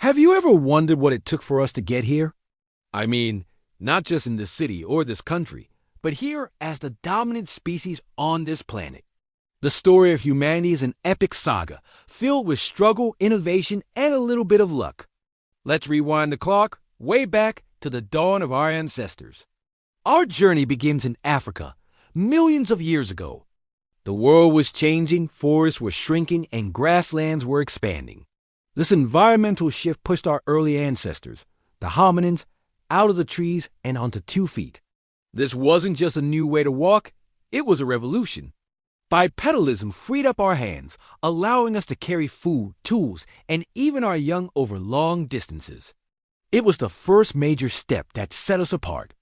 Have you ever wondered what it took for us to get here? I mean, not just in this city or this country, but here as the dominant species on this planet. The story of humanity is an epic saga, filled with struggle, innovation, and a little bit of luck. Let's rewind the clock way back to the dawn of our ancestors. Our journey begins in Africa, millions of years ago. The world was changing, forests were shrinking, and grasslands were expanding. This environmental shift pushed our early ancestors, the hominins, out of the trees and onto 2 feet. This wasn't just a new way to walk, it was a revolution. Bipedalism freed up our hands, allowing us to carry food, tools, and even our young over long distances. It was the first major step that set us apart.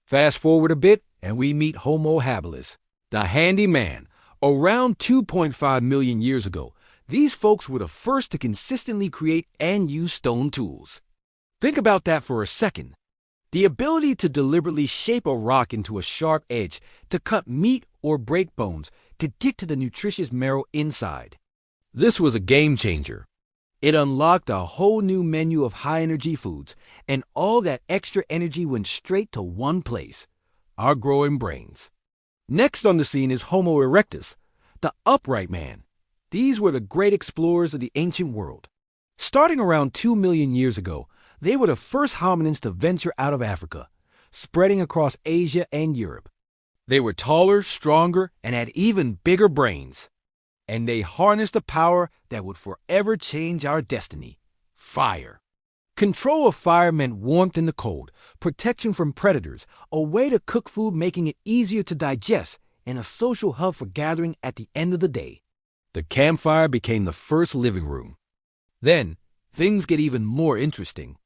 Fast forward a bit, and we meet Homo habilis, the handy man. Around 2.5 million years ago, these folks were the first to consistently create and use stone tools. Think about that for a second. The ability to deliberately shape a rock into a sharp edge, to cut meat or break bones, to get to the nutritious marrow inside. This was a game changer. It unlocked a whole new menu of high-energy foods, and all that extra energy went straight to one place: our growing brains. Next on the scene is Homo erectus, the upright man. These were the great explorers of the ancient world. Starting around 2 million years ago, they were the first hominins to venture out of Africa, spreading across Asia and Europe. They were taller, stronger, and had even bigger brains. And they harnessed the power that would forever change our destiny: fire. Control of fire meant warmth in the cold, protection from predators, a way to cook food making it easier to digest, and a social hub for gathering at the end of the day. The campfire became the first living room. Then, things get even more interesting.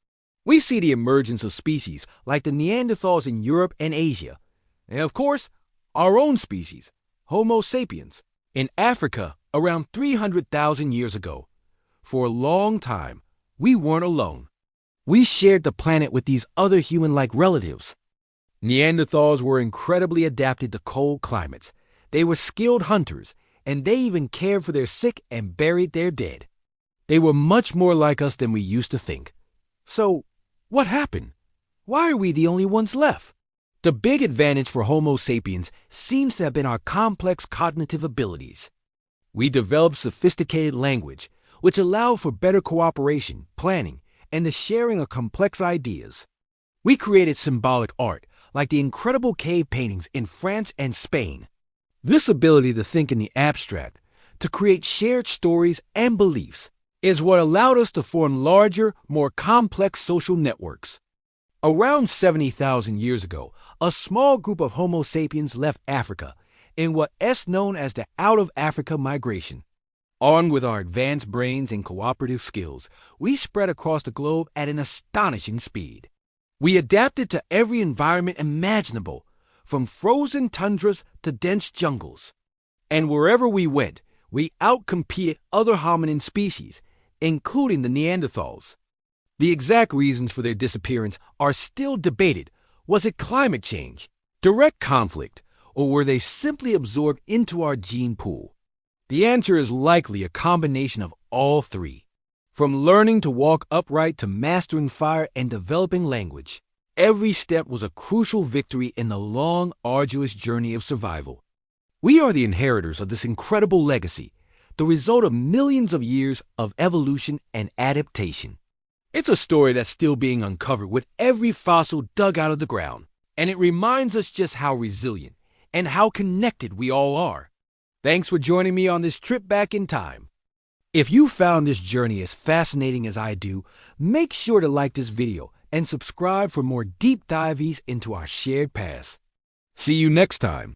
We see the emergence of species like the Neanderthals in Europe and Asia, and of course, our own species, Homo sapiens, in Africa around 300,000 years ago. For a long time, we weren't alone. We shared the planet with these other human-like relatives. Neanderthals were incredibly adapted to cold climates. They were skilled hunters, and they even cared for their sick and buried their dead. They were much more like us than we used to think. So, what happened? Why are we the only ones left? The big advantage for Homo sapiens seems to have been our complex cognitive abilities. We developed sophisticated language, which allowed for better cooperation, planning, and the sharing of complex ideas. We created symbolic art, like the incredible cave paintings in France and Spain. This ability to think in the abstract, to create shared stories and beliefs, is what allowed us to form larger, more complex social networks. Around 70,000 years ago, a small group of Homo sapiens left Africa in what is known as the out-of-Africa migration. Armed with our advanced brains and cooperative skills, we spread across the globe at an astonishing speed. We adapted to every environment imaginable, from frozen tundras to dense jungles. And wherever we went, we outcompeted other hominin species, including the Neanderthals. The exact reasons for their disappearance are still debated. Was it climate change, direct conflict, or were they simply absorbed into our gene pool? The answer is likely a combination of all three. From learning to walk upright to mastering fire and developing language, every step was a crucial victory in the long, arduous journey of survival. We are the inheritors of this incredible legacy, the result of millions of years of evolution and adaptation. It's a story that's still being uncovered with every fossil dug out of the ground, and it reminds us just how resilient and how connected we all are. Thanks for joining me on this trip back in time. If you found this journey as fascinating as I do, make sure to like this video and subscribe for more deep dives into our shared past. See you next time.